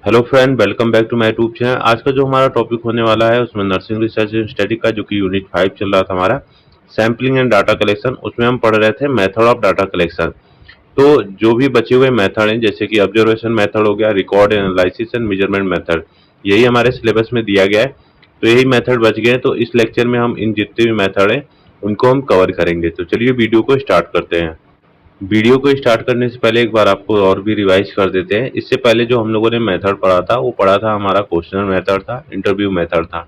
Hello friend, welcome back to my YouTube channel. आज का जो हमारा टॉपिक होने वाला है उसमें नर्सिंग रिसर्च एंड स्टडी का जो कि यूनिट 5 चल रहा था हमारा सैम्पलिंग एंड डाटा कलेक्शन। उसमें हम पढ़ रहे थे मेथड ऑफ डाटा कलेक्शन। तो जो भी बचे हुए मेथड हैं जैसे कि ऑब्जर्वेशन मेथड हो गया, record analysis and measurement method, यही हमारे सिलेबस में दिया गया है। तो यही मेथड बच गए हैं। तो इस लेक्चर में हम इन जितने भी मेथड हैं उनको हम कवर करेंगे। तो चलिए वीडियो को स्टार्ट करते हैं। वीडियो को स्टार्ट करने से पहले एक बार आपको और भी रिवाइज कर देते हैं। इससे पहले जो हम लोगों ने मेथड पढ़ा था वो पढ़ा था हमारा क्वेश्चन मेथड था, इंटरव्यू मेथड था।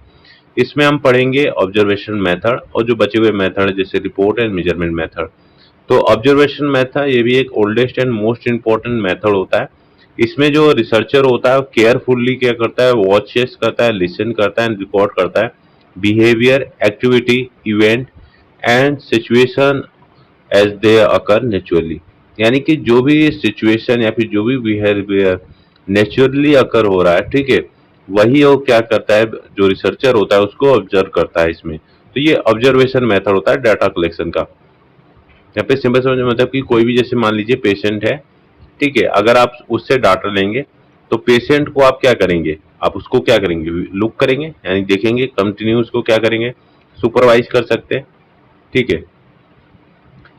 इसमें हम पढ़ेंगे ऑब्जर्वेशन मेथड और जो बचे हुए मेथड जैसे रिपोर्ट एंड मेजरमेंट मेथड। तो ऑब्जर्वेशन मेथड ये भी एक oldest and most important method होता है। इसमें जो रिसर्चर होता है वो केयरफुली क्या करता है, वॉचेस करता है, लिसन करता है एंड रिकॉर्ड करता है behaviour, activity, event and situation as they occur naturally. यानी कि जो भी सिचुएशन या फिर जो भी बिहेवियर नेचुरली अकर हो रहा है, ठीक है, वही वो क्या करता है, जो रिसर्चर होता है उसको ऑब्जर्व करता है इसमें। तो ये ऑब्जर्वेशन मेथड होता है डाटा कलेक्शन का। यहाँ पे सिंपल समझ मतलब कि कोई भी जैसे मान लीजिए पेशेंट है, ठीक है, अगर आप उससे डाटा लेंगे तो पेशेंट को आप क्या करेंगे, आप उसको क्या करेंगे, लुक करेंगे यानी देखेंगे, कंटिन्यू उसको क्या करेंगे, सुपरवाइज कर सकते हैं, ठीक है,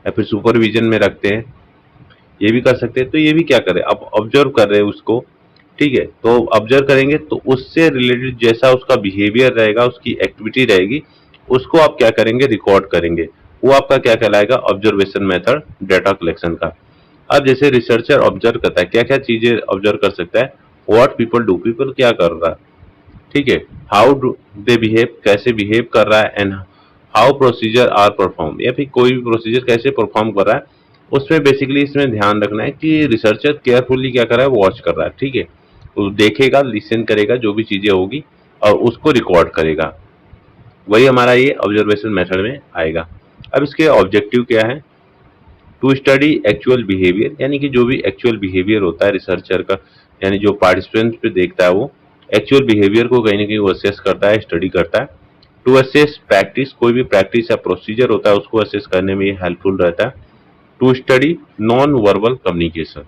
या फिर सुपरविजन में रखते हैं, ये भी कर सकते हैं। तो ये भी क्या करें, अब ऑब्जर्व कर रहे हैं उसको, ठीक है। तो ऑब्जर्व करेंगे तो उससे रिलेटेड जैसा उसका बिहेवियर रहेगा, उसकी एक्टिविटी रहेगी, उसको आप क्या करेंगे, रिकॉर्ड करेंगे। वो आपका क्या कहलाएगा, ऑब्जर्वेशन मेथड डाटा कलेक्शन का। अब जैसे रिसर्चर ऑब्जर्व करता है, क्या क्या चीजें ऑब्जर्व कर सकता है, व्हाट पीपल डू, पीपल क्या कर रहा है, ठीक है, हाउ डू दे बिहेव, कैसे बिहेव कर रहा है, and how procedure are perform, या फिर कोई भी प्रोसीजर कैसे परफॉर्म कर रहा है। उसमें बेसिकली इसमें ध्यान रखना है कि रिसर्चर केयरफुली क्या कर रहा है, वॉच कर रहा है, ठीक है। तो देखेगा, लिसन करेगा जो भी चीजें होगी और उसको रिकॉर्ड करेगा। वही हमारा ये ऑब्जर्वेशन मेथड में आएगा। अब इसके ऑब्जेक्टिव क्या है, टू स्टडी एक्चुअल बिहेवियर, यानी कि जो भी एक्चुअल बिहेवियर होता है रिसर्चर का, यानी जो पार्टिसिपेंट पे देखता है वो एक्चुअल बिहेवियर को कहीं ना कहीं वो असेस करता है, स्टडी करता है। टू असेस प्रैक्टिस, कोई भी प्रैक्टिस या प्रोसीजर होता है उसको असेस करने में ये हेल्पफुल रहता है। To study non verbal communication,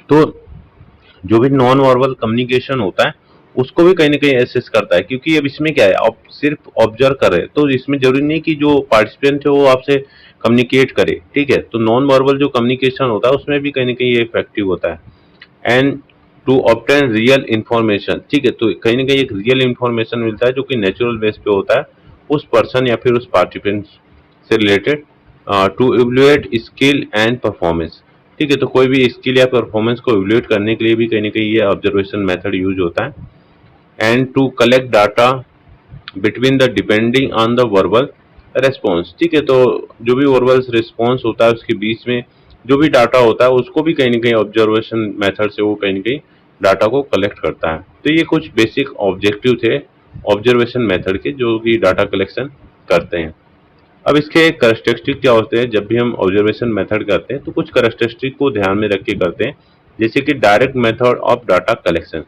तो जो भी नॉन वर्बल कम्युनिकेशन होता है उसको भी कहीं ना कहीं एसेस करता है, क्योंकि अब इसमें क्या है, आप सिर्फ ऑब्जर्व कर रहे हैं तो इसमें जरूरी नहीं कि जो पार्टिसिपेंट है वो आपसे कम्युनिकेट करे, ठीक है। तो नॉन वर्बल जो कम्युनिकेशन होता है उसमें भी कहीं ना कहीं ये इफेक्टिव होता है। And to obtain real information, ठीक है, तो कहीं ना कहीं एक रियल इंफॉर्मेशन मिलता है जो कि नेचुरल बेस पे होता है उस पर्सन या फिर उस पार्टिसिपेंट से related. To evaluate skill and performance, ठीक है, तो कोई भी स्किल या परफॉर्मेंस को इवल्यूएट करने के लिए भी कहीं ना कहीं ये ऑब्जर्वेशन मेथड यूज होता है। And to collect data between the depending on the verbal response, ठीक है, तो जो भी वर्बल रिस्पॉन्स होता है उसके बीच में जो भी डाटा होता है उसको भी कहीं ना कहीं ऑब्जर्वेशन मेथड से वो कहीं ना कहीं डाटा को कलेक्ट करता है। तो ये कुछ बेसिक ऑब्जेक्टिव थे ऑब्जर्वेशन मेथड के जो कि डाटा कलेक्शन करते हैं। अब इसके करैक्टरिस्टिक क्या होते हैं, जब भी हम ऑब्जर्वेशन मेथड करते हैं तो कुछ करैक्टरिस्टिक को ध्यान में रख के करते हैं, जैसे कि direct method of data collection.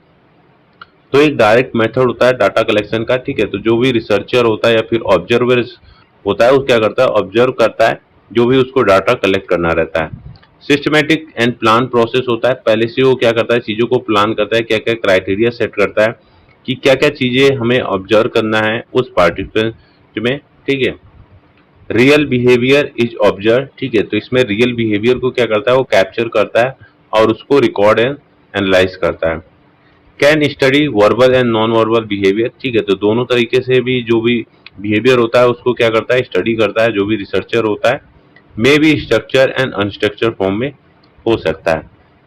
तो एक डायरेक्ट मेथड होता है डाटा कलेक्शन का, ठीक है, तो जो भी रिसर्चर होता है या फिर ऑब्जर्वर होता है वो क्या करता है, ऑब्जर्व करता है जो भी उसको डाटा कलेक्ट करना रहता है। सिस्टमेटिक एंड प्लान प्रोसेस होता है, पहले से वो क्या करता है, चीज़ों को प्लान करता है, क्या क्या क्राइटेरिया सेट करता है कि क्या क्या चीज़ें हमें ऑब्जर्व करना है उस पार्टिसिपेंट में, ठीक है। रियल बिहेवियर इज ऑब्जर्व, ठीक है, तो इसमें रियल बिहेवियर को क्या करता है, वो कैप्चर करता है और उसको रिकॉर्ड एंड एनालाइज करता है। Can study verbal and non verbal behaviour, ठीक है, तो दोनों तरीके से भी जो भी बिहेवियर होता है उसको क्या करता है, स्टडी करता है जो भी रिसर्चर होता है। May be structure and unstructured form में हो सकता है।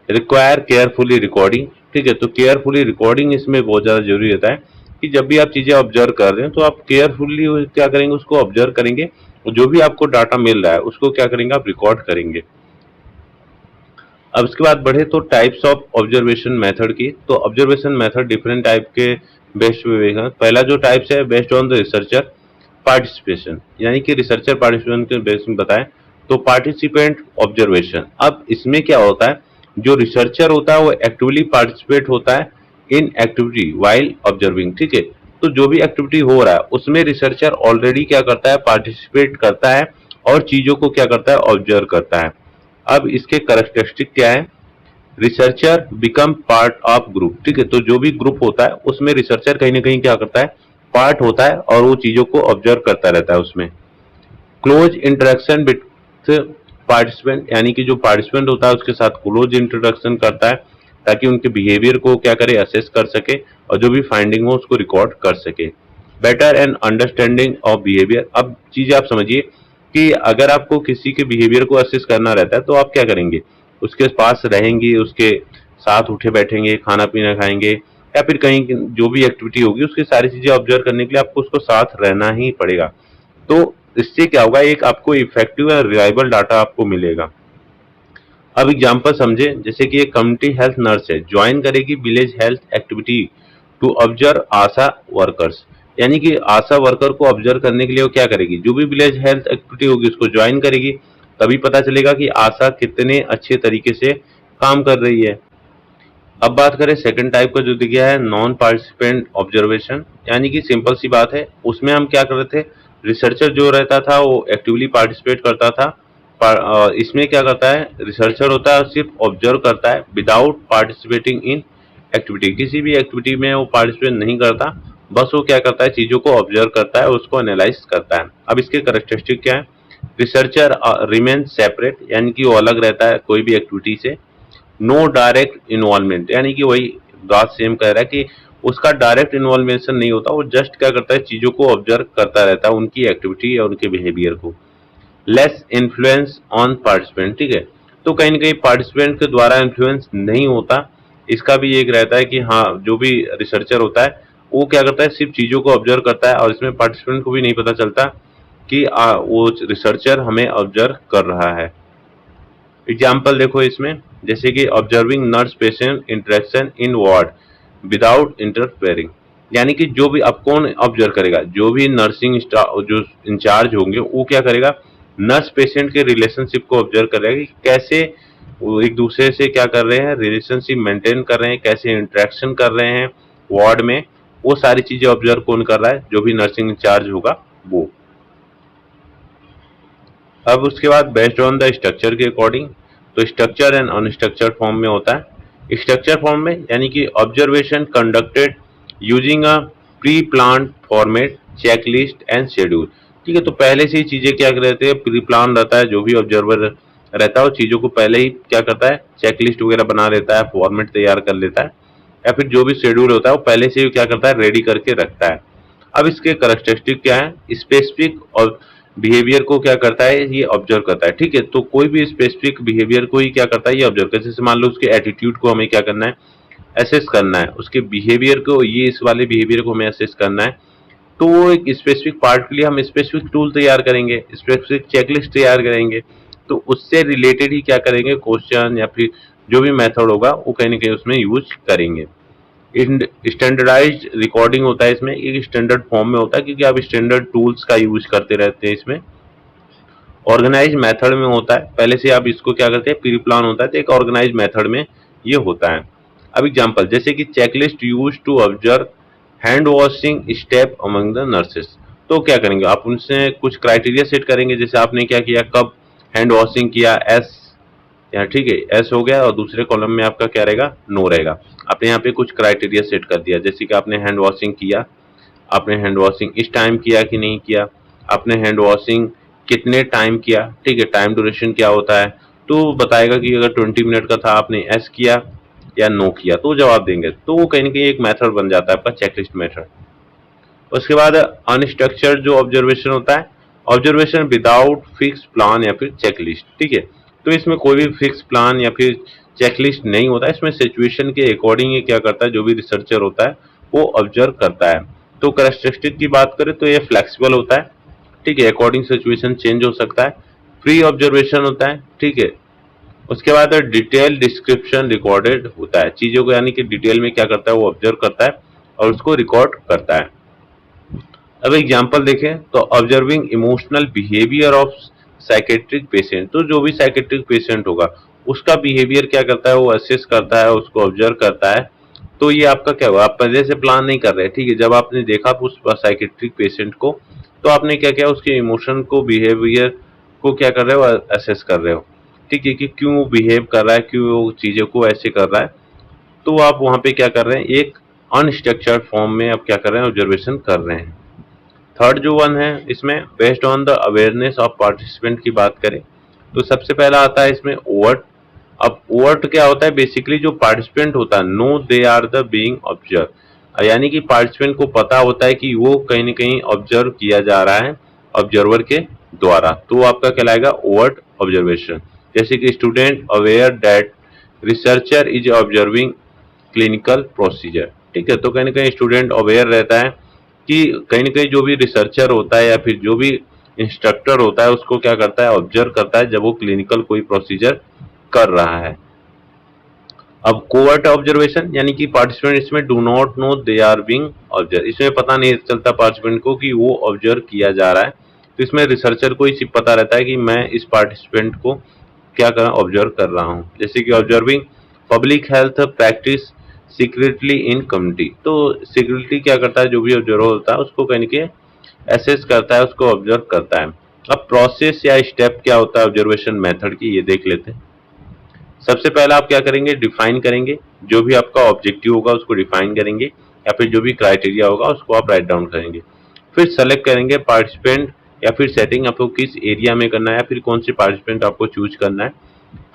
रिक्वायर केयरफुली रिकॉर्डिंग, ठीक है, तो केयरफुली रिकॉर्डिंग इसमें बहुत ज़्यादा जरूरी रहता है कि जब भी आप चीज़ें ऑब्जर्व कर रहे हैं तो आप केयरफुली क्या करेंगे, उसको ऑब्जर्व करेंगे और जो भी आपको डाटा मिल रहा है उसको क्या करेंगे, आप रिकॉर्ड करेंगे। अब इसके बाद बढ़े तो टाइप्स ऑफ ऑब्जर्वेशन मेथड की। तो ऑब्जर्वेशन मेथड डिफरेंट टाइप के बेस्ड वे हैं। पहला जो टाइप्स है based on the researcher participation, यानी कि रिसर्चर पार्टिसिपेशन के बेस में बताएं तो पार्टिसिपेंट ऑब्जर्वेशन। अब इसमें क्या होता है, जो रिसर्चर होता है वो एक्टिवली पार्टिसिपेट होता है इन एक्टिविटी वाइल ऑब्जर्विंग, ठीक है, तो जो भी एक्टिविटी हो रहा है उसमें रिसर्चर ऑलरेडी क्या करता है, पार्टिसिपेट करता है और चीजों को क्या करता है, ऑब्जर्व करता है। अब इसके करैक्टरिस्टिक क्या है, researcher become part of group. ठीक है, तो जो भी ग्रुप होता है उसमें रिसर्चर कहीं ना कहीं क्या करता है, पार्ट होता है और वो चीजों को ऑब्जर्व करता रहता है उसमें। क्लोज इंटरेक्शन विथ पार्टिसिपेंट, यानी कि जो पार्टिसिपेंट होता है उसके साथ क्लोज इंट्रोडक्शन करता है ताकि उनके बिहेवियर को क्या करे, असेस कर सके और जो भी फाइंडिंग हो उसको रिकॉर्ड कर सके। Better and understanding of behaviour. अब चीज आप समझिए कि अगर आपको किसी के बिहेवियर को असेस करना रहता है तो आप क्या करेंगे, उसके पास रहेंगे, उसके साथ उठे बैठेंगे, खाना पीना खाएंगे या फिर कहीं जो भी एक्टिविटी होगी उसकी सारी चीजें ऑब्जर्व करने के लिए आपको उसको साथ रहना ही पड़ेगा। तो इससे क्या होगा, एक आपको इफेक्टिव और रिलायबल डाटा आपको मिलेगा। अब एग्जांपल समझे, जैसे कि एक कम्युनिटी हेल्थ नर्स है, ज्वाइन करेगी village health activity to observe ASHA workers. यानी कि आशा वर्कर को ऑब्जर्व करने के लिए वो क्या करेगी, जो भी विलेज हेल्थ एक्टिविटी होगी उसको ज्वाइन करेगी, तभी पता चलेगा कि आशा कितने अच्छे तरीके से काम कर रही है। अब बात करें सेकंड टाइप का जो दिया है, नॉन पार्टिसिपेंट ऑब्जर्वेशन। यानी कि सिंपल सी बात है, उसमें हम क्या कर रहे थे, रिसर्चर जो रहता था वो एक्टिवली पार्टिसिपेट करता था। इसमें क्या करता है, रिसर्चर होता है सिर्फ ऑब्जर्व करता है विदाउट पार्टिसिपेटिंग इन एक्टिविटी। किसी भी एक्टिविटी में वो पार्टिसिपेट नहीं करता, बस वो क्या करता है, चीजों को ऑब्जर्व करता है, उसको एनालाइज करता है। अब इसके करेक्टरिस्टिक क्या है, रिसर्चर रिमेन सेपरेट, यानी कि वो अलग रहता है कोई भी एक्टिविटी से। नो डायरेक्ट इन्वॉल्वमेंट, यानी कि वही बात सेम कह रहा है कि उसका डायरेक्ट इन्वॉल्वेशन नहीं होता, वो जस्ट क्या करता है, चीजों को ऑब्जर्व करता रहता है, उनकी एक्टिविटी और उनके बिहेवियर को। Less influence on participant. ठीक है, तो कहीं ना कहीं पार्टिसिपेंट के द्वारा इन्फ्लुएंस नहीं होता। इसका भी एक रहता है कि हाँ, जो भी रिसर्चर होता है वो क्या करता है, सिर्फ चीजों को ऑब्जर्व करता है और इसमें पार्टिसिपेंट को भी नहीं पता चलता कि वो रिसर्चर हमें ऑब्जर्व कर रहा है। एग्जाम्पल देखो इसमें, जैसे कि ऑब्जर्विंग नर्स पेशेंट इंटरेक्शन इन वार्ड विदाउट इंटरफेयरिंग। यानी कि जो भी, अब कौन ऑब्जर्व करेगा, जो भी नर्सिंग स्टाफ जो इंचार्ज होंगे वो क्या करेगा, नर्स पेशेंट के रिलेशनशिप को ऑब्जर्व करेगा कि कैसे वो एक दूसरे से क्या कर रहे हैं, रिलेशनशिप मेंटेन कर रहे हैं, कैसे इंटरेक्शन कर रहे हैं वार्ड में। वो सारी चीजें ऑब्जर्व कौन कर रहा है, जो भी नर्सिंग इंचार्ज होगा वो। अब उसके बाद बेस्ड ऑन द स्ट्रक्चर के अकॉर्डिंग, तो स्ट्रक्चर एंड अनस्ट्रक्चर्ड फॉर्म में होता है। स्ट्रक्चर फॉर्म में यानी कि observation conducted using a pre plan format, checklist and schedule. ठीक है, तो पहले से ही चीजें क्या रहते हैं, प्री प्लान रहता है, जो भी ऑब्जर्वर रहता है वो चीजों को पहले ही क्या करता है, चेकलिस्ट वगैरह बना लेता है, फॉर्मेट तैयार कर लेता है, या फिर जो भी शेड्यूल होता है वो पहले से ही क्या करता है, रेडी करके रखता है। अब इसके करेक्टरिस्टिक क्या है, स्पेसिफिक और बिहेवियर को क्या करता है, ये ऑब्जर्व करता है। ठीक है, तो कोई भी स्पेसिफिक बिहेवियर को ही क्या करता है, ये ऑब्जर्व करता है। जैसे मान लो उसके एटीट्यूड को हमें क्या करना है, असेस करना है, उसके बिहेवियर को, ये इस वाले बिहेवियर को हमें असेस करना है, तो वो एक स्पेसिफिक पार्ट के लिए हम स्पेसिफिक टूल तैयार करेंगे, स्पेसिफिक चेकलिस्ट तैयार करेंगे। तो उससे रिलेटेड ही क्या करेंगे, क्वेश्चन या फिर जो भी मेथड होगा वो कहीं ना कहीं उसमें यूज करेंगे। स्टैंडर्डाइज्ड रिकॉर्डिंग होता है इसमें, एक स्टैंडर्ड फॉर्म में होता है क्योंकि आप स्टैंडर्ड टूल्स का यूज करते रहते हैं इसमें। ऑर्गेनाइज मेथड में होता है, पहले से आप इसको क्या करते हैं, प्री प्लान होता है, तो एक ऑर्गेनाइज मेथड में ये होता है। अब एग्जांपल, जैसे कि checklist use to observe hand washing step among the nurses. तो क्या करेंगे, आप उनसे कुछ क्राइटेरिया सेट करेंगे, जैसे आपने क्या किया, कब हैंड वॉशिंग किया, एस, यहाँ ठीक है एस हो गया, और दूसरे कॉलम में आपका क्या रहेगा, नो रहेगा। आपने यहाँ पे कुछ क्राइटेरिया सेट कर दिया, जैसे कि आपने हैंड वॉशिंग किया, आपने हैंड वॉशिंग इस टाइम किया कि नहीं किया, आपने हैंड वॉशिंग कितने टाइम किया। ठीक है, टाइम ड्यूरेशन क्या होता है, तो बताएगा कि अगर 20 मिनट का था, आपने एस किया या नो किया, तो जवाब देंगे। तो वो कहीं ना कहीं एक मेथड बन जाता है आपका चेकलिस्ट मेथड। उसके बाद अनस्ट्रक्चर्ड जो ऑब्जर्वेशन होता है, ऑब्जर्वेशन विदाउट फिक्स प्लान या फिर चेकलिस्ट। ठीक है, तो इसमें कोई भी फिक्स प्लान या फिर चेकलिस्ट नहीं होता, इसमें सिचुएशन के अकॉर्डिंग ये क्या करता है, जो भी रिसर्चर होता है वो ऑब्जर्व करता है। तो कैरेक्टरिस्टिक की बात करें तो ये फ्लेक्सिबल होता है। ठीक है, अकॉर्डिंग सिचुएशन चेंज हो सकता है। फ्री ऑब्जर्वेशन होता है। ठीक है, उसके बाद डिटेल डिस्क्रिप्शन रिकॉर्डेड होता है, चीजों को यानी कि डिटेल में क्या करता है, वो ऑब्जर्व करता है और उसको रिकॉर्ड करता है। अब एग्जांपल देखें तो observing emotional behaviour of psychiatric patient, तो जो भी साइकेट्रिक पेशेंट होगा उसका बिहेवियर क्या करता है, वो असेस करता है, उसको ऑब्जर्व करता है। तो ये आपका क्या हुआ, आप पहले से प्लान नहीं कर रहे। ठीक है, जब आपने देखा उस साइकेट्रिक पेशेंट को, तो आपने क्या किया, उसके इमोशन को, बिहेवियर को क्या कर रहे हो, असेस कर रहे हो। ठीक है, कि क्यों वो बिहेव कर रहा है, क्यों वो चीज़ों को ऐसे कर रहा है। तो आप वहाँ पे क्या कर रहे हैं, एक अनस्ट्रक्चर्ड फॉर्म में आप क्या कर रहे हैं, ऑब्जर्वेशन कर रहे हैं। थर्ड जो वन है इसमें, based on the awareness of participant की बात करें तो सबसे पहला आता है इसमें ओवर्ट। अब ओवर्ट क्या होता है, बेसिकली जो पार्टिसिपेंट होता है, know they are the being observe, यानी कि पार्टिसिपेंट को पता होता है कि वो कहीं ना कहीं ऑब्जर्व किया जा रहा है ऑब्जर्वर के द्वारा, तो वो आपका कहलाएगा ओवर्ट ऑब्जर्वेशन। जैसे कि student aware that researcher is observing clinical procedure, ठीक है, तो कहीं ना कहीं स्टूडेंट अवेयर रहता है कि कहीं ना कहीं जो भी रिसर्चर होता है या फिर जो भी इंस्ट्रक्टर होता है उसको क्या करता है, ऑब्जर्व करता है जब वो क्लिनिकल कोई प्रोसीजर कर रहा है। अब कोवर्ट ऑब्जर्वेशन यानी कि पार्टिसिपेंट इसमें do not know they are being observe, इसमें पता नहीं चलता पार्टिसिपेंट को कि वो ऑब्जर्व किया जा रहा है, तो इसमें रिसर्चर को ही सिर्फ पता रहता है कि मैं इस पार्टिसिपेंट को क्या कर ऑब्जर्व कर रहा हूँ। जैसे कि observing public health practice secretly इन कम्युनिटी, तो सीक्रेटली क्या करता है, जो भी ऑब्जर्वर होता है उसको कहीं के एसेस करता है, उसको ऑब्जर्व करता है। अब प्रोसेस या स्टेप क्या होता है ऑब्जर्वेशन मेथड की, ये देख लेते हैं। सबसे पहला आप क्या करेंगे, डिफाइन करेंगे, जो भी आपका ऑब्जेक्टिव होगा उसको डिफाइन करेंगे या फिर जो भी क्राइटेरिया होगा उसको आप राइट डाउन करेंगे। फिर सेलेक्ट करेंगे पार्टिसिपेंट या फिर सेटिंग आपको किस एरिया में करना है या फिर कौन से पार्टिसिपेंट आपको चूज करना है।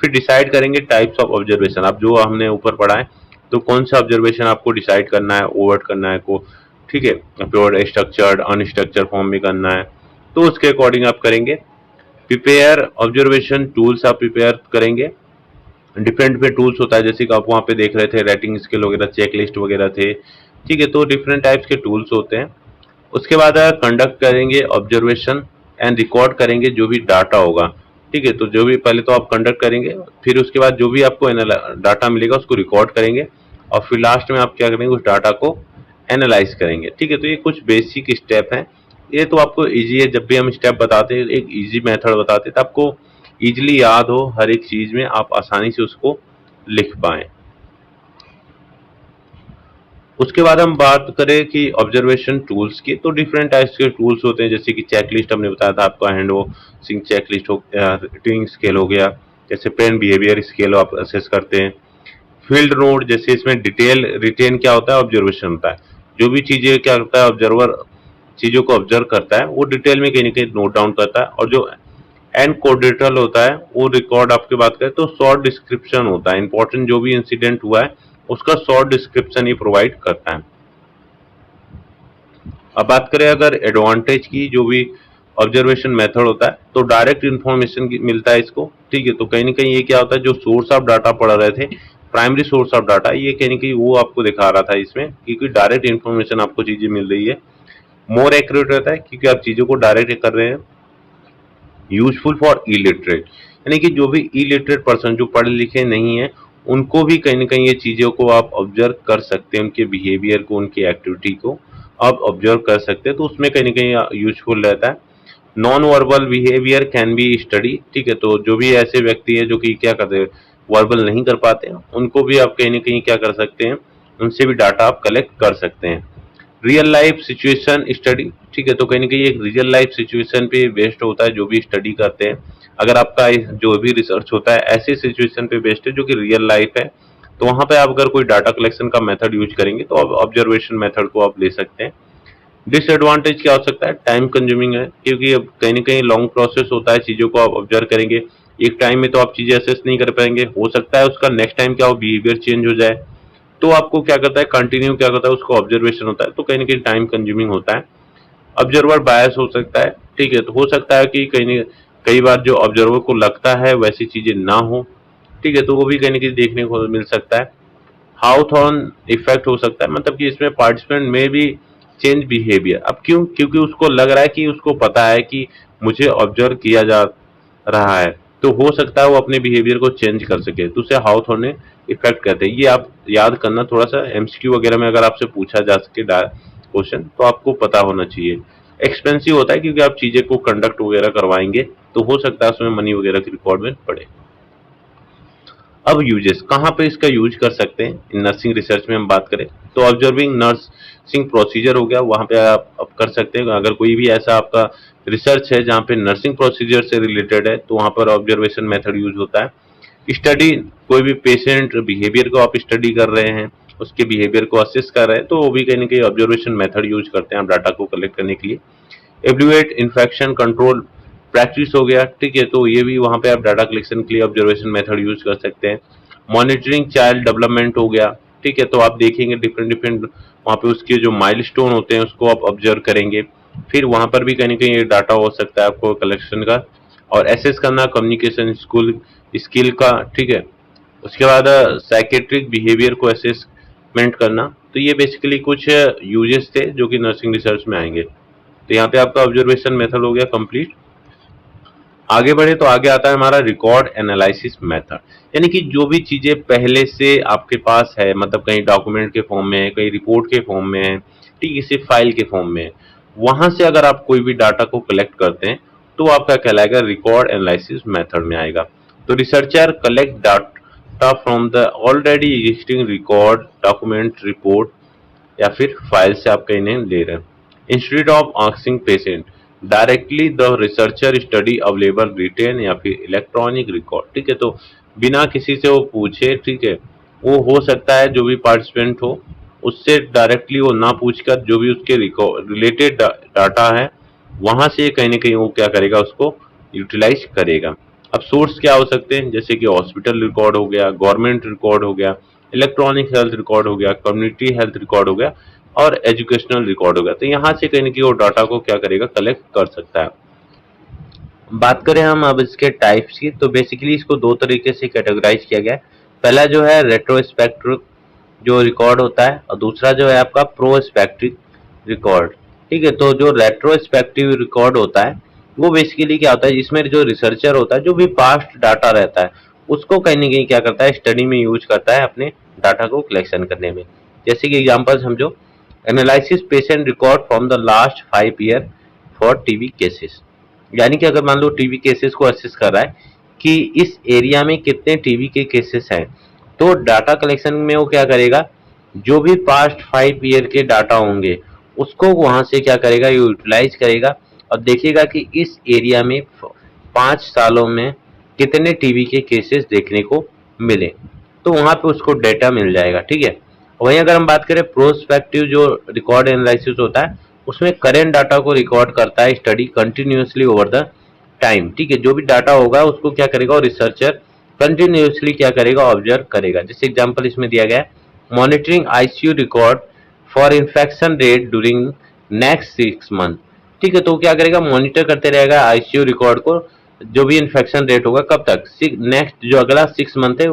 फिर डिसाइड करेंगे टाइप्स ऑफ ऑब्जर्वेशन, अब जो हमने ऊपर पढ़ा है तो कौन सा ऑब्जर्वेशन आपको डिसाइड करना है, ओवर्ट करना है को, ठीक है, प्योर स्ट्रक्चर्ड अनस्ट्रक्चर्ड फॉर्म में करना है, तो उसके अकॉर्डिंग आप करेंगे। प्रिपेयर ऑब्जर्वेशन टूल्स आप प्रिपेयर करेंगे, डिफरेंट डिफरेंट टूल्स होता है, जैसे कि आप वहाँ पे देख रहे थे रेटिंग स्केल वगैरह, चेक लिस्ट वगैरह थे, ठीक है, तो डिफरेंट टाइप्स के टूल्स होते हैं। उसके बाद कंडक्ट करेंगे ऑब्जर्वेशन एंड रिकॉर्ड करेंगे जो भी डाटा होगा, ठीक है, तो जो भी पहले तो आप कंडक्ट करेंगे, फिर उसके बाद जो भी आपको डाटा मिलेगा उसको रिकॉर्ड करेंगे और फिर लास्ट में आप क्या करेंगे, उस डाटा को एनालाइज करेंगे, ठीक है। तो ये कुछ बेसिक स्टेप हैं, ये तो आपको इजी है, जब भी हम स्टेप बताते हैं एक इजी मेथड बताते हैं तो आपको इजीली याद हो, हर एक चीज में आप आसानी से उसको लिख पाएं। उसके बाद हम बात करें कि ऑब्जर्वेशन टूल्स की, तो डिफरेंट टाइप्स के टूल्स होते हैं, जैसे कि चेकलिस्ट हमने बताया था आपका, हैंड वो सिंग चेकलिस्ट हो, रेटिंग स्केल हो गया, जैसे पेन बिहेवियर स्केल आप असेस करते हैं। फील्ड नोट, जैसे इसमें डिटेल रिटेन क्या होता है, ऑब्जर्वेशन होता है, जो भी चीजें क्या करता है ऑब्जर्वर चीजों को ऑब्जर्व करता है वो डिटेल में कहीं ना कहीं नोट डाउन करता है, और जो एंड कोडेटल होता है वो रिकॉर्ड आपकी बात करें तो शॉर्ट डिस्क्रिप्शन होता है, इंपॉर्टेंट जो भी इंसिडेंट हुआ है उसका शॉर्ट डिस्क्रिप्शन ही प्रोवाइड करता है। अब बात करें अगर एडवांटेज की, जो भी ऑब्जर्वेशन मेथड होता है तो डायरेक्ट इन्फॉर्मेशन मिलता है इसको, ठीक है, तो कहीं ना कहीं ये क्या होता है, जो सोर्स ऑफ डाटा पढ़ रहे थे, प्राइमरी सोर्स ऑफ डाटा, ये कहीं ना कहीं वो आपको दिखा रहा था इसमें, क्योंकि डायरेक्ट इन्फॉर्मेशन आपको चीजें मिल रही है, मोर एक्यूरेट रहता है क्योंकि आप चीजों को डायरेक्ट कर रहे हैं। यूजफुल फॉर इलिटरेट, यानी कि जो भी इलिटरेट पर्सन, जो पढ़े लिखे नहीं है, उनको भी कहीं ना कहीं ये चीज़ों को आप ऑब्जर्व कर सकते हैं, उनके बिहेवियर को, उनकी एक्टिविटी को आप ऑब्जर्व कर सकते हैं, तो उसमें कहीं ना कहीं यूजफुल रहता है। Non verbal behaviour can be study, ठीक है, तो जो भी ऐसे व्यक्ति है जो कि क्या करते हैं, वर्बल नहीं कर पाते हैं, उनको भी आप कहीं ना कहीं क्या कर सकते हैं, उनसे भी डाटा आप कलेक्ट कर सकते हैं। रियल लाइफ सिचुएशन स्टडी, ठीक है, तो कहीं ना कहीं एक रियल लाइफ सिचुएशन पे बेस्ड होता है जो भी स्टडी करते हैं, अगर आपका जो भी रिसर्च होता है ऐसे सिचुएशन पे बेस्ड है जो कि रियल लाइफ है, तो वहां पे आप अगर कोई डाटा कलेक्शन का मेथड यूज करेंगे तो आप ऑब्जर्वेशन मेथड को आप ले सकते हैं। डिसएडवांटेज क्या हो सकता है, टाइम कंज्यूमिंग है, क्योंकि अब कहीं ना कहीं लॉन्ग प्रोसेस होता है, चीजों को आप ऑब्जर्व करेंगे एक टाइम में तो आप चीजें असेस नहीं कर पाएंगे, हो सकता है उसका नेक्स्ट टाइम क्या हो, बिहेवियर चेंज हो जाए, तो आपको क्या करता है, कंटिन्यू क्या करता है, उसको ऑब्जर्वेशन होता है, तो कहीं ना कहीं टाइम कंज्यूमिंग होता है। ऑब्जर्वर बायस हो सकता है, ठीक है, तो हो सकता है कि कई बार जो ऑब्जर्वर को लगता है वैसी चीजें ना हो, ठीक है, तो वो भी कहीं ना कहीं देखने को मिल सकता है। हाउथॉर्न इफेक्ट हो सकता है, मतलब कि इसमें पार्टिसिपेंट में भी चेंज बिहेवियर, अब क्यों, क्योंकि उसको लग रहा है कि उसको पता है कि मुझे ऑब्जर्व किया जा रहा है, तो हो सकता है वो अपने बिहेवियर को चेंज कर सके, तो उसे हाउथॉर्न इफेक्ट कहते हैं। ये आप याद करना, थोड़ा सा एमसीक्यू वगैरह में अगर आपसे पूछा जा सके क्वेश्चन तो आपको पता होना चाहिए। एक्सपेंसिव होता है क्योंकि आप चीजें को कंडक्ट वगैरह करवाएंगे तो हो सकता है उसमें मनी वगैरह की रिक्वायरमेंट पड़े। अब यूजेस कहाँ पे इसका यूज कर सकते हैं इन नर्सिंग रिसर्च में हम बात करें तो ऑब्जर्विंग नर्सिंग प्रोसीजर हो गया, वहां पे आप कर सकते हैं। अगर कोई भी ऐसा आपका रिसर्च है जहाँ पे नर्सिंग प्रोसीजर से रिलेटेड है तो वहां पर ऑब्जर्वेशन मेथड यूज होता है। स्टडी, कोई भी पेशेंट बिहेवियर को आप स्टडी कर रहे हैं, उसके बिहेवियर को असेस कर रहे हैं, तो वो भी कहीं ना कहीं ऑब्जर्वेशन मेथड यूज करते हैं आप डाटा को कलेक्ट करने के लिए। एवल्यूएट इन्फेक्शन कंट्रोल प्रैक्टिस हो गया, ठीक है, तो ये भी वहां पे आप डाटा कलेक्शन के लिए ऑब्जर्वेशन मेथड यूज कर सकते हैं। मॉनिटरिंग चाइल्ड डेवलपमेंट हो गया, ठीक है, तो आप देखेंगे डिफरेंट डिफरेंट वहाँ पे उसके जो माइलस्टोन होते हैं उसको आप ऑब्जर्व करेंगे, फिर वहां पर भी कहीं ना कहीं डाटा हो सकता है आपको कलेक्शन का। और एसेस करना कम्युनिकेशन स्कूल स्किल का, ठीक है। उसके बाद साइकेट्रिक बिहेवियर को असेसमेंट करना। तो ये बेसिकली कुछ यूजेस थे जो कि नर्सिंग रिसर्च में आएंगे। तो यहाँ पे आपका ऑब्जर्वेशन मेथड हो गया कंप्लीट। आगे बढ़े तो आगे आता है हमारा रिकॉर्ड एनालिसिस मेथड, यानी कि जो भी चीजें पहले से आपके पास है, मतलब कहीं डॉक्यूमेंट के फॉर्म में है, कहीं रिपोर्ट के फॉर्म में है, ठीक, किसी फाइल के फॉर्म में है, वहां से अगर आप कोई भी डाटा को कलेक्ट करते हैं तो आपका कहलाएगा रिकॉर्ड एनालिसिस मेथड में आएगा। तो researcher collect data from the already existing record document report या फिर फाइल से आप कहीं नहीं ले रहे हैं। Instead of asking patient directly the researcher study available written या फिर इलेक्ट्रॉनिक रिकॉर्ड, ठीक है, तो बिना किसी से वो पूछे, ठीक है, वो हो सकता है जो भी पार्टिसिपेंट हो उससे डायरेक्टली वो ना पूछकर जो भी उसके रिलेटेड डाटा है वहां से कहीं ना कहीं वो क्या करेगा, उसको यूटिलाइज करेगा। अब सोर्स क्या हो सकते हैं, जैसे कि हॉस्पिटल रिकॉर्ड हो गया, गवर्नमेंट रिकॉर्ड हो गया, इलेक्ट्रॉनिक हेल्थ रिकॉर्ड हो गया, कम्युनिटी हेल्थ रिकॉर्ड हो गया और एजुकेशनल रिकॉर्ड हो गया। तो यहाँ से कहीं ना कहीं वो डाटा को क्या करेगा, कलेक्ट कर सकता है। बात करें हम अब इसके टाइप्स की, तो बेसिकली इसको दो तरीके से कैटेगराइज किया गया है। पहला जो है रेट्रोस्पेक्टिव जो रिकॉर्ड होता है, और दूसरा जो है आपका प्रोस्पेक्टिव रिकॉर्ड, ठीक है। तो जो रेट्रोस्पेक्टिव रिकॉर्ड होता है वो बेसिकली क्या होता है, जिसमें जो रिसर्चर होता है जो भी पास्ट डाटा रहता है उसको कहीं ना कहीं क्या करता है, स्टडी में यूज करता है अपने डाटा को कलेक्शन करने में। जैसे कि एग्जांपल समझो, analysis patient record from the last 5 year for TB cases, यानी कि अगर मान लो टीबी केसेस को असेस कर रहा है कि इस एरिया में कितने टीबी के केसेस हैं, तो डाटा कलेक्शन में वो क्या करेगा, जो भी पास्ट 5 ईयर के डाटा होंगे उसको वहां से क्या करेगा, यूटिलाइज करेगा और देखेगा कि इस एरिया में 5 सालों में कितने टीबी के केसेस देखने को मिले, तो वहां पे उसको डेटा मिल जाएगा, ठीक है। वहीं अगर हम बात करें प्रोस्पेक्टिव जो रिकॉर्ड एनालिसिस होता है, उसमें करेंट डाटा को रिकॉर्ड करता है study continuously over the time, ठीक है। जो भी डाटा होगा उसको क्या करेगा, और रिसर्चर कंटिन्यूसली क्या करेगा, ऑब्जर्व करेगा। जैसे एग्जांपल इसमें दिया गया है, monitoring ICU record for infection rate during next 6 month, ठीक है। तो क्या करेगा, मॉनिटर करते रहेगा आईसीयू रिकॉर्ड को, जो भी इन्फेक्शन रेट होगा कब तक, नेक्स्ट जो अगला 6 मंथ है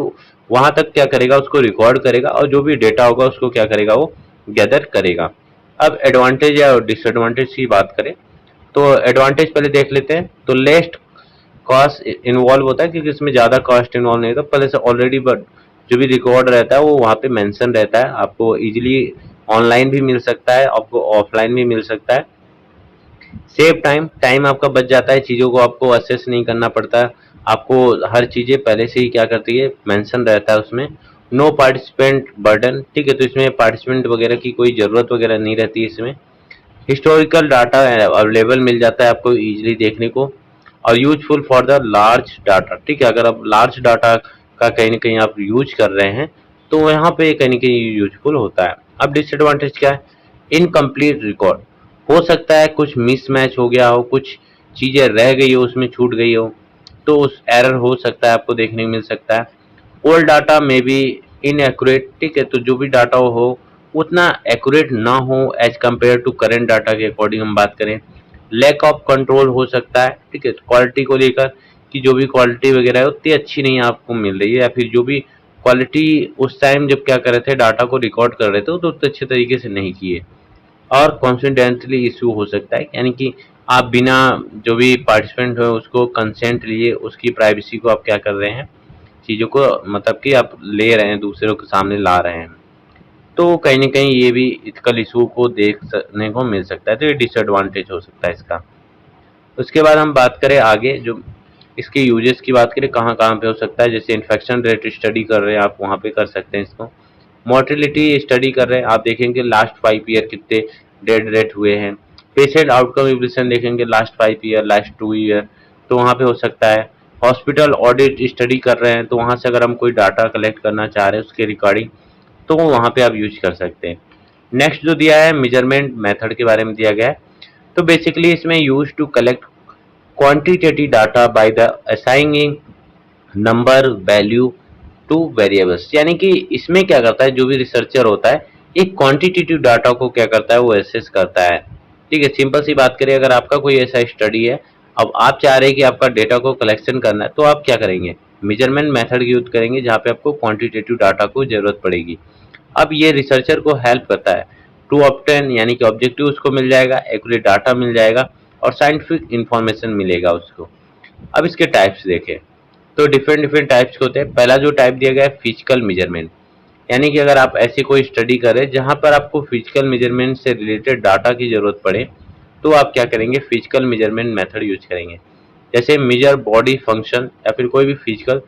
वहां तक क्या करेगा, उसको रिकॉर्ड करेगा और जो भी डेटा होगा उसको क्या करेगा, वो गैदर करेगा। अब एडवांटेज या डिसएडवांटेज की बात करें तो एडवांटेज पहले देख लेते हैं। तो लेस्ट कॉस्ट इन्वॉल्व होता है क्योंकि इसमें ज़्यादा कॉस्ट इन्वॉल्व नहीं होता, पहले से ऑलरेडी बट जो भी रिकॉर्ड रहता है वो वहाँ पे मेंशन रहता है, आपको इजीली ऑनलाइन भी मिल सकता है, आपको ऑफलाइन भी मिल सकता है। सेव टाइम, टाइम आपका बच जाता है, चीज़ों को आपको असेस नहीं करना पड़ता है, आपको हर चीज़ें पहले से ही क्या करती है, मेंशन रहता है उसमें। नो पार्टिसिपेंट बर्डन, ठीक है, तो इसमें पार्टिसिपेंट वगैरह की कोई ज़रूरत वगैरह नहीं रहती है इसमें। हिस्टोरिकल डाटा अवेलेबल मिल जाता है आपको इजीली देखने को, और useful for the large data, ठीक है। अगर आप लार्ज डाटा का कहीं ना कहीं आप यूज कर रहे हैं तो यहाँ पे कहीं ना कहीं यूजफुल होता है। अब डिसएडवांटेज क्या है, इनकम्प्लीट रिकॉर्ड, हो सकता है कुछ मिसमैच हो गया हो, कुछ चीज़ें रह गई हो, उसमें छूट गई हो, तो उस एरर हो सकता है आपको देखने को मिल सकता है। ओल्ड डाटा में भी इनएक्यूरेट, ठीक है, तो जो भी डाटा हो उतना एक्यूरेट ना हो as compare to current data के अकॉर्डिंग हम बात करें। लैक ऑफ कंट्रोल हो सकता है, ठीक है, क्वालिटी को लेकर कि जो भी क्वालिटी वगैरह है उतनी अच्छी नहीं आपको मिल रही है, या फिर जो भी क्वालिटी उस टाइम जब क्या कर रहे थे डाटा को रिकॉर्ड कर रहे थे तो उतने अच्छे तरीके से नहीं किए। और कॉन्फिडेंटली इशू हो सकता है, यानी कि आप बिना जो भी पार्टिसिपेंट हो उसको कंसेंट लिए उसकी प्राइवेसी को आप क्या कर रहे हैं, चीज़ों को मतलब कि आप ले रहे हैं, दूसरों के सामने ला रहे हैं, तो कहीं न कहीं ये भी इथिकल इशू को देखने को मिल सकता है, तो ये डिसएडवांटेज हो सकता है इसका। उसके बाद हम बात करें आगे जो इसके यूजेस की बात करें कहाँ कहाँ पे हो सकता है, जैसे इन्फेक्शन रेट स्टडी कर रहे हैं आप, वहाँ पे कर सकते हैं इसको। मोर्टेलिटी स्टडी कर रहे हैं आप, देखेंगे लास्ट 5 ईयर कितने डेड रेट हुए हैं। पेशेंट आउटकम इवोल्यूशन देखेंगे लास्ट 5 ईयर, लास्ट 2 ईयर, तो वहाँ पे हो सकता है। हॉस्पिटल ऑडिट स्टडी कर रहे हैं तो वहाँ से अगर हम कोई डाटा कलेक्ट करना चाह रहे हैं उसके रिकॉर्डिंग, तो वहाँ पे आप यूज कर सकते हैं। नेक्स्ट जो दिया है मेजरमेंट मेथड के बारे में दिया गया है। तो बेसिकली इसमें use to collect quantitative data by the assigning number value to variables, यानी कि इसमें क्या करता है, जो भी रिसर्चर होता है एक क्वांटिटेटिव डाटा को क्या करता है, वो एसेस करता है। ठीक है, सिंपल सी बात करें, अगर आपका कोई ऐसा स्टडी है, अब आप चाह रहे हैं कि आपका डेटा को कलेक्शन करना है, तो आप क्या करेंगे, मेजरमेंट मेथड यूज करेंगे जहाँ पे आपको क्वांटिटेटिव डाटा को जरूरत पड़ेगी। अब ये रिसर्चर को हेल्प करता है टू ऑब्टेन, यानी कि ऑब्जेक्टिव उसको मिल जाएगा, एक्यूरेट डाटा मिल जाएगा और साइंटिफिक इंफॉर्मेशन मिलेगा उसको। अब इसके टाइप्स देखें तो डिफरेंट डिफरेंट टाइप्स के होते हैं। पहला जो टाइप दिया गया है फिजिकल मेजरमेंट, यानी कि अगर आप ऐसी कोई स्टडी करें जहां पर आपको फिजिकल मेजरमेंट से रिलेटेड डाटा की जरूरत पड़े, तो आप क्या करेंगे, फिजिकल मेजरमेंट मेथड यूज करेंगे। जैसे मेजर बॉडी फंक्शन या फिर कोई भी फिजिकल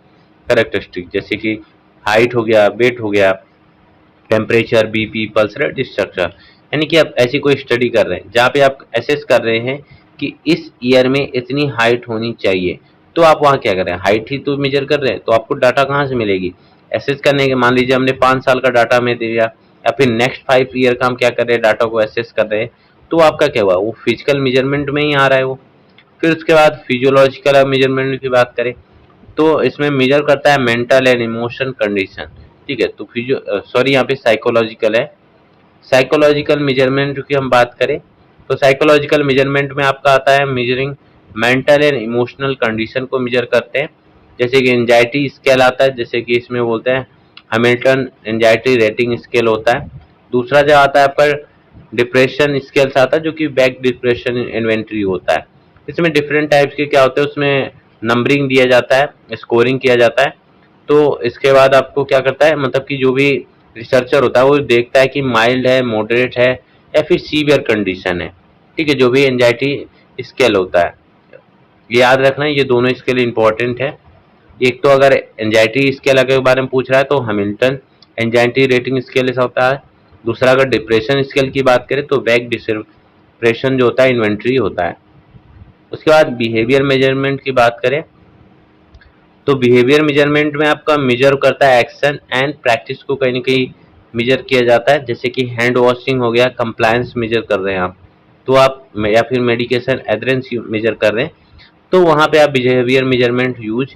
कैरेक्टरिस्टिक, जैसे कि हाइट हो गया, वेट हो गया, temperature, BP, pulse rate, structure. यानी कि आप ऐसी कोई स्टडी कर रहे हैं जहाँ पे आप एसेस कर रहे हैं कि इस ईयर में इतनी हाइट होनी चाहिए, तो आप वहाँ क्या कर रहे हैं, हाइट ही तो मेजर कर रहे हैं, तो आपको डाटा कहाँ से मिलेगी, एसेस करने के। मान लीजिए हमने 5 साल का डाटा हमें दे दिया, या फिर नेक्स्ट 5 ईयर का हम क्या कर रहे हैं, डाटा को एसेस कर रहे हैं, तो आपका क्या हुआ, वो फिजिकल मेजरमेंट में ही आ रहा है वो। फिर उसके बाद फिजियोलॉजिकल मेजरमेंट की बात करें तो इसमें मेजर करता है मेंटल एंड इमोशन कंडीशन। ठीक है, तो फिजियो सॉरी यहाँ पे साइकोलॉजिकल है। साइकोलॉजिकल मेजरमेंट की हम बात करें तो साइकोलॉजिकल मेजरमेंट में आपका आता है measuring mental and emotional condition को मेजर करते हैं। जैसे कि एंजाइटी स्केल आता है, जैसे कि इसमें बोलते हैं हैमिल्टन एंजाइटी रेटिंग स्केल होता है। दूसरा जो आता है आपका डिप्रेशन स्केल्स आता है, जो कि बैक डिप्रेशन इन्वेंट्री होता है। इसमें डिफरेंट टाइप्स के क्या होते हैं, उसमें नंबरिंग दिया जाता है, स्कोरिंग किया जाता है। तो इसके बाद आपको क्या करता है, मतलब कि जो भी रिसर्चर होता है वो देखता है कि माइल्ड है, मॉडरेट है या फिर सीवियर कंडीशन है। ठीक है, जो भी एंजाइटी स्केल होता है, ये याद रखना है, ये दोनों स्केल इंपॉर्टेंट है। एक तो अगर एंजाइटी स्केल के बारे में पूछ रहा है तो हैमिल्टन एंजाइटी रेटिंग स्केल ऐसा होता है। दूसरा अगर डिप्रेशन स्केल की बात करें तो बैक डिप्रेशन जो होता है इन्वेंट्री होता है। उसके बाद बिहेवियर मेजरमेंट की बात करें तो बिहेवियर मेजरमेंट में आपका मेजर करता है एक्शन एंड प्रैक्टिस को कहीं ना कहीं मेजर किया जाता है। जैसे कि हैंड वॉशिंग हो गया, कंप्लायंस मेजर कर रहे हैं आप, तो आप या फिर मेडिकेशन एडरेंस मेजर कर रहे हैं, तो वहाँ पे आप बिहेवियर मेजरमेंट यूज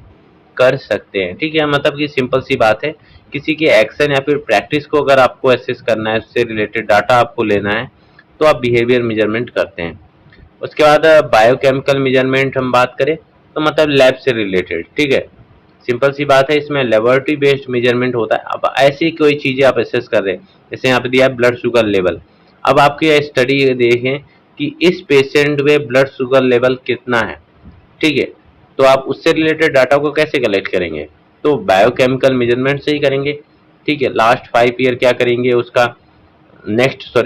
कर सकते हैं। ठीक है, मतलब कि सिंपल सी बात है, किसी के एक्शन या फिर प्रैक्टिस को अगर आपको एसेस करना है, उससे रिलेटेड डाटा आपको लेना है, तो आप बिहेवियर मेजरमेंट करते हैं। उसके बाद बायोकेमिकल मेजरमेंट हम बात करें तो मतलब लैब से रिलेटेड। ठीक है, सिंपल सी बात है, इसमें लेबोरेटरी बेस्ड मेजरमेंट होता है। अब ऐसी कोई चीज़ें आप एसेस कर रहे हैं, जैसे यहाँ पे दिया है ब्लड शुगर लेवल। अब आपकी स्टडी देखें कि इस पेशेंट में ब्लड शुगर लेवल कितना है। ठीक है, तो आप उससे रिलेटेड डाटा को कैसे कलेक्ट करेंगे, तो बायोकेमिकल मेजरमेंट से ही करेंगे। ठीक है, लास्ट 5 ईयर क्या करेंगे उसका, नेक्स्ट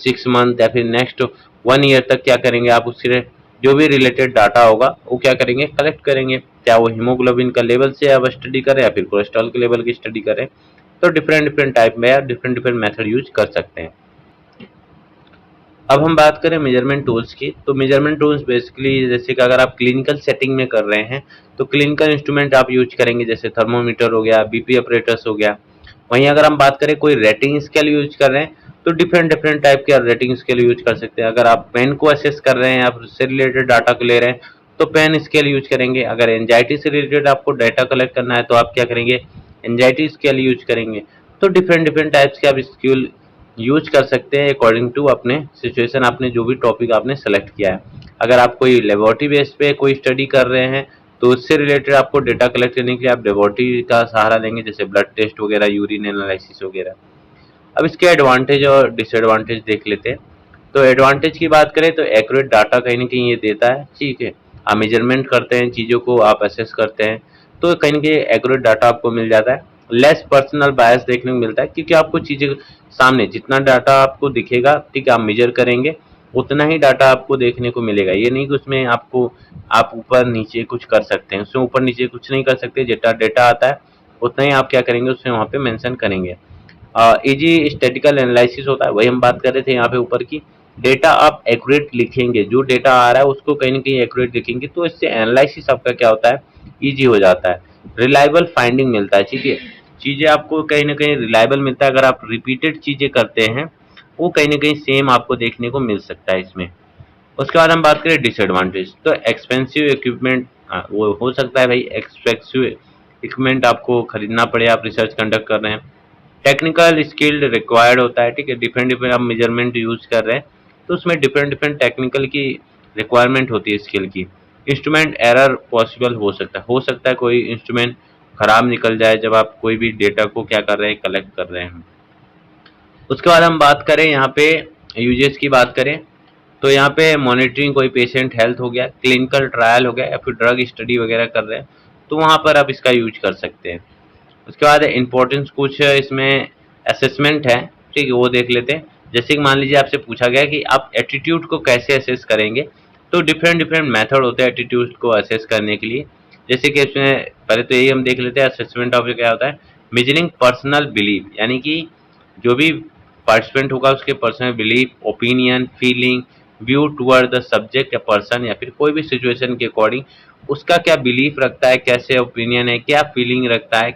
6 मंथ या फिर नेक्स्ट 1 ईयर तक क्या करेंगे आप, उससे जो भी रिलेटेड डाटा होगा वो क्या करेंगे, कलेक्ट करेंगे। क्या वो हीमोग्लोबिन का लेवल से आप स्टडी करें या फिर कोलेस्ट्रॉल के लेवल की स्टडी करें, तो डिफरेंट डिफरेंट टाइप में या डिफरेंट डिफरेंट मेथड यूज कर सकते हैं। अब हम बात करें मेजरमेंट टूल्स की, तो मेजरमेंट टूल्स बेसिकली जैसे कि अगर आप क्लिनिकल सेटिंग में कर रहे हैं तो क्लिनिकल इंस्ट्रूमेंट आप यूज करेंगे, जैसे थर्मोमीटर हो गया, बीपी ऑपरेटर्स हो गया। वहीं अगर हम बात करें कोई रेटिंग स्केल यूज कर रहे हैं तो डिफरेंट डिफरेंट टाइप के रेटिंग स्केल यूज कर सकते हैं। अगर आप पेन को असेस कर रहे हैं या उससे रिलेटेड डाटा को ले रहे हैं तो पेन स्केल यूज करेंगे। अगर एंजाइटी से रिलेटेड आपको डाटा कलेक्ट करना है तो आप क्या करेंगे, एंजाइटी स्केल यूज करेंगे। तो डिफरेंट डिफरेंट टाइप्स के आप स्केल यूज कर सकते हैं अकॉर्डिंग टू अपने सिचुएशन, आपने जो भी टॉपिक आपने सेलेक्ट किया है। अगर आप कोई लेबोरेटरी बेस पे कोई स्टडी कर रहे हैं तो उससे रिलेटेड आपको डेटा कलेक्ट करने के लिए आप लेबोरेटरी का सहारा लेंगे, जैसे ब्लड टेस्ट वगैरह, यूरिन एनालिसिस वगैरह। अब इसके एडवांटेज और डिसएडवांटेज देख लेते हैं। तो एडवांटेज की बात करें तो एक्यूरेट डाटा कहीं ना कहीं ये देता है। ठीक है, आप मेजरमेंट करते हैं, चीज़ों को आप असेस करते हैं, तो कहीं ना कहीं एक्यूरेट डाटा आपको मिल जाता है। लेस पर्सनल बायस देखने को मिलता है, क्योंकि आपको चीज़ें सामने जितना डाटा आपको दिखेगा, ठीक है, आप मेजर करेंगे उतना ही डाटा आपको देखने को मिलेगा। ये नहीं कि उसमें आपको आप ऊपर नीचे कुछ कर सकते हैं, उसमें ऊपर नीचे कुछ नहीं कर सकते। जितना डेटा आता है उतना ही आप क्या करेंगे, उसमें वहाँ पे मेंशन करेंगे। इजी स्टैटिकल एनालिसिस होता है, वही हम बात कर रहे थे यहाँ पे ऊपर की। डेटा आप एक्यूरेट लिखेंगे, जो डेटा आ रहा है उसको कहीं ना कहीं एक्यूरेट लिखेंगे, तो इससे एनालिसिस आपका क्या होता है, ईजी हो जाता है। रिलायबल फाइंडिंग मिलता है, ठीक है, चीज़ें आपको कहीं ना कहीं रिलायबल मिलता है। अगर आप रिपीटेड चीज़ें करते हैं वो कहीं ना कहीं सेम आपको देखने को मिल सकता है इसमें। उसके बाद हम बात करें डिसएडवांटेज, तो एक्सपेंसिव इक्विपमेंट, वो हो सकता है भाई एक्सपेंसिव इक्विपमेंट आपको खरीदना पड़े, आप रिसर्च कंडक्ट कर रहे हैं। टेक्निकल स्किल्ड रिक्वायर्ड होता है, ठीक है, डिफरेंट डिफरेंट आप मेजरमेंट यूज कर रहे हैं तो उसमें डिफरेंट डिफरेंट टेक्निकल की रिक्वायरमेंट होती है स्किल की। इंस्ट्रूमेंट एरर पॉसिबल हो सकता है कोई इंस्ट्रूमेंट खराब निकल जाए जब आप कोई भी डेटा को क्या कर रहे हैं, कलेक्ट कर रहे हैं। उसके बाद हम बात करें यहाँ पे यूजेस की बात करें, तो यहाँ पे मॉनिटरिंग, कोई पेशेंट हेल्थ हो गया, क्लिनिकल ट्रायल हो गया, या फिर ड्रग स्टडी वगैरह कर रहे हैं तो वहाँ पर आप इसका यूज कर सकते हैं। उसके बाद इम्पोर्टेंस कुछ इसमें असेसमेंट है, ठीक है, वो देख लेते हैं। जैसे कि मान लीजिए आपसे पूछा गया कि आप एटीट्यूड को कैसे असेस करेंगे, तो डिफरेंट डिफरेंट मेथड होते हैं एटीट्यूड को असेस करने के लिए। जैसे कि इसमें पहले तो यही हम देख लेते हैं, असेसमेंट ऑफ क्या होता है, मेजरिंग पर्सनल बिलीफ, यानी कि जो भी पार्टिसिपेंट होगा उसके personal belief, opinion, feeling, view toward the subject या पर्सन, या फिर कोई भी सिचुएशन के अकॉर्डिंग उसका क्या बिलीफ रखता है, कैसे ओपिनियन है, क्या फीलिंग रखता है,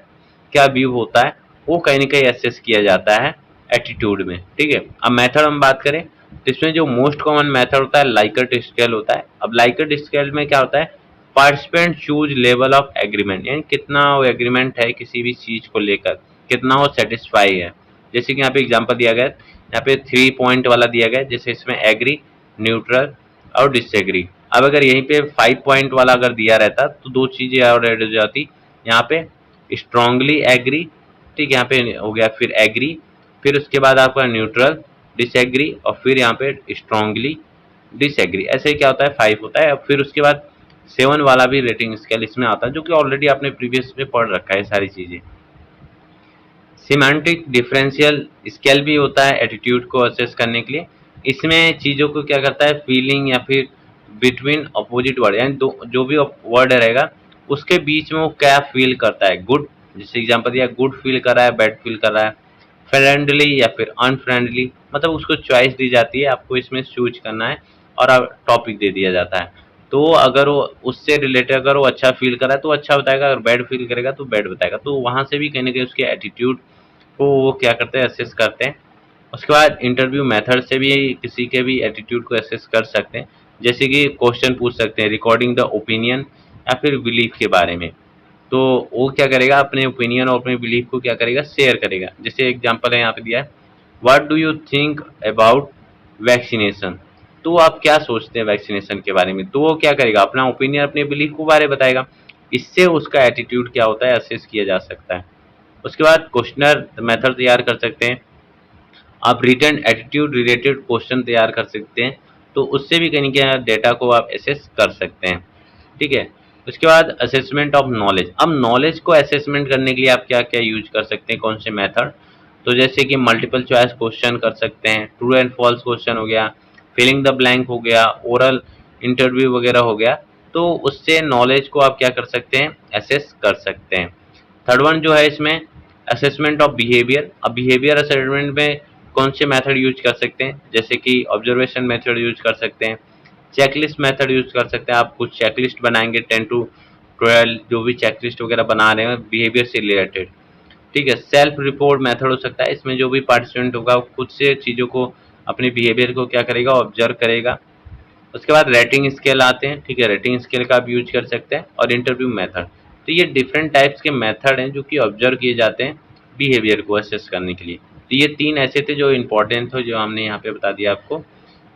क्या व्यू होता है, वो कहीं ना कहीं एसेस किया जाता है एटीट्यूड में, ठीक है। अब मेथड हम बात करें तो इसमें जो मोस्ट कॉमन मेथड होता है लाइकर्ट स्केल होता है। अब लाइकर्ट स्केल में क्या होता है, participant choose level of agreement, यानी कितना वो एग्रीमेंट है किसी भी चीज को लेकर, कितना वो सेटिस्फाई है। जैसे कि यहाँ पे एग्जांपल दिया गया है, यहाँ पे 3 पॉइंट वाला दिया गया है, जैसे इसमें एग्री, न्यूट्रल और डिसएग्री। अब अगर यहीं पे 5 पॉइंट वाला अगर दिया रहता तो दो चीजें और ऐड हो जाती, यहाँ पे स्ट्रांगली एग्री, ठीक है, यहाँ पे हो गया फिर एग्री, फिर उसके बाद आपका न्यूट्रल, डिसएग्री, और फिर यहाँ पे स्ट्रांगली डिसएग्री। ऐसे क्या होता है, 5 होता है। फिर उसके बाद 7 वाला भी रेटिंग स्केल इसमें आता है, जो कि ऑलरेडी आपने प्रीवियस में पढ़ रखा है सारी चीजें। सिमेंटिक डिफरेंशियल स्केल भी होता है एटीट्यूड को असेस करने के लिए। इसमें चीज़ों को क्या करता है, फीलिंग या फिर बिटवीन अपोजिट वर्ड, यानी जो भी वर्ड रहेगा उसके बीच में वो क्या फील करता है। गुड, जैसे एग्जांपल दिया, गुड फील कर रहा है, बैड फील कर रहा है, फ्रेंडली या फिर अनफ्रेंडली, मतलब उसको चॉइस दी जाती है, आपको इसमें चूज करना है और टॉपिक दे दिया जाता है। तो अगर वो उससे रिलेटेड अगर वो अच्छा फील कर रहा है तो अच्छा बताएगा, अगर बैड फील करेगा तो बैड बताएगा। तो वहाँ से भी कहीं ना कहीं उसके एटीट्यूड को वो क्या करते हैं, असेस करते हैं। उसके बाद इंटरव्यू मेथड से भी किसी के भी एटीट्यूड को असेस कर सकते हैं। जैसे कि क्वेश्चन पूछ सकते हैं रिकॉर्डिंग द ओपिनियन या फिर बिलीफ के बारे में, तो वो क्या करेगा, अपने ओपिनियन और अपने बिलीफ को क्या करेगा, शेयर करेगा। जैसे एग्जांपल है यहाँ पे दिया है, what do you think about vaccination, तो आप क्या सोचते हैं वैक्सीनेशन के बारे में, तो वो क्या करेगा, अपना ओपिनियन अपने बिलीफ के बारे में बताएगा। इससे उसका एटीट्यूड क्या होता है, असेस किया जा सकता है। उसके बाद क्वेश्चनर मेथड तैयार कर सकते हैं आप, रिटर्न एटीट्यूड रिलेटेड क्वेश्चन तैयार कर सकते हैं, तो उससे भी कहीं क्या डेटा को आप एसेस कर सकते हैं, ठीक है। उसके बाद असेसमेंट ऑफ नॉलेज, अब नॉलेज को असेसमेंट करने के लिए आप क्या क्या यूज कर सकते हैं, कौन से मेथड, तो जैसे कि मल्टीपल चॉइस क्वेश्चन कर सकते हैं, ट्रू एंड फॉल्स क्वेश्चन हो गया, फिलिंग द ब्लैंक हो गया, ओरल इंटरव्यू वगैरह हो गया, तो उससे नॉलेज को आप क्या कर सकते हैं, एसेस कर सकते हैं। थर्ड वन जो है इसमें असेसमेंट ऑफ बिहेवियर, अब बिहेवियर असेसमेंट में कौन से मेथड यूज कर सकते हैं, जैसे कि ऑब्जर्वेशन मेथड यूज कर सकते हैं, चेकलिस्ट मेथड यूज कर सकते हैं। आप कुछ चेकलिस्ट बनाएंगे 10 to 12, जो भी चेकलिस्ट वगैरह बना रहे हैं बिहेवियर से रिलेटेड, ठीक है। सेल्फ रिपोर्ट मेथड हो सकता है, इसमें जो भी पार्टिसिपेंट होगा वो खुद से चीज़ों को, अपने बिहेवियर को क्या करेगा, ऑब्जर्व करेगा। उसके बाद रेटिंग स्केल आते हैं, ठीक है, रेटिंग स्केल का आप यूज कर सकते हैं, और इंटरव्यू मेथड। तो ये डिफरेंट टाइप्स के मेथड हैं जो कि ऑब्जर्व किए जाते हैं बिहेवियर को असेस करने के लिए। तो ये 3 ऐसे थे जो इंपॉर्टेंट थे, जो हमने यहाँ पे बता दिया आपको।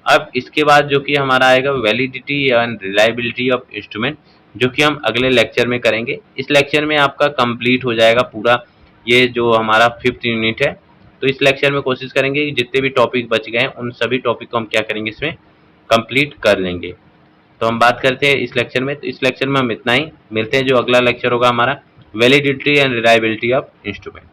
अब इसके बाद जो कि हमारा आएगा validity and reliability of instrument, जो कि हम अगले लेक्चर में करेंगे। इस लेक्चर में आपका कंप्लीट हो जाएगा पूरा ये जो हमारा 5th यूनिट है। तो इस लेक्चर में कोशिश करेंगे कि जितने भी टॉपिक बच गए हैं उन सभी टॉपिक को हम क्या करेंगे, इसमें कंप्लीट कर लेंगे। तो हम बात करते हैं इस लेक्चर में, तो इस लेक्चर में हम इतना ही, मिलते हैं जो अगला लेक्चर होगा हमारा validity and reliability of instrument.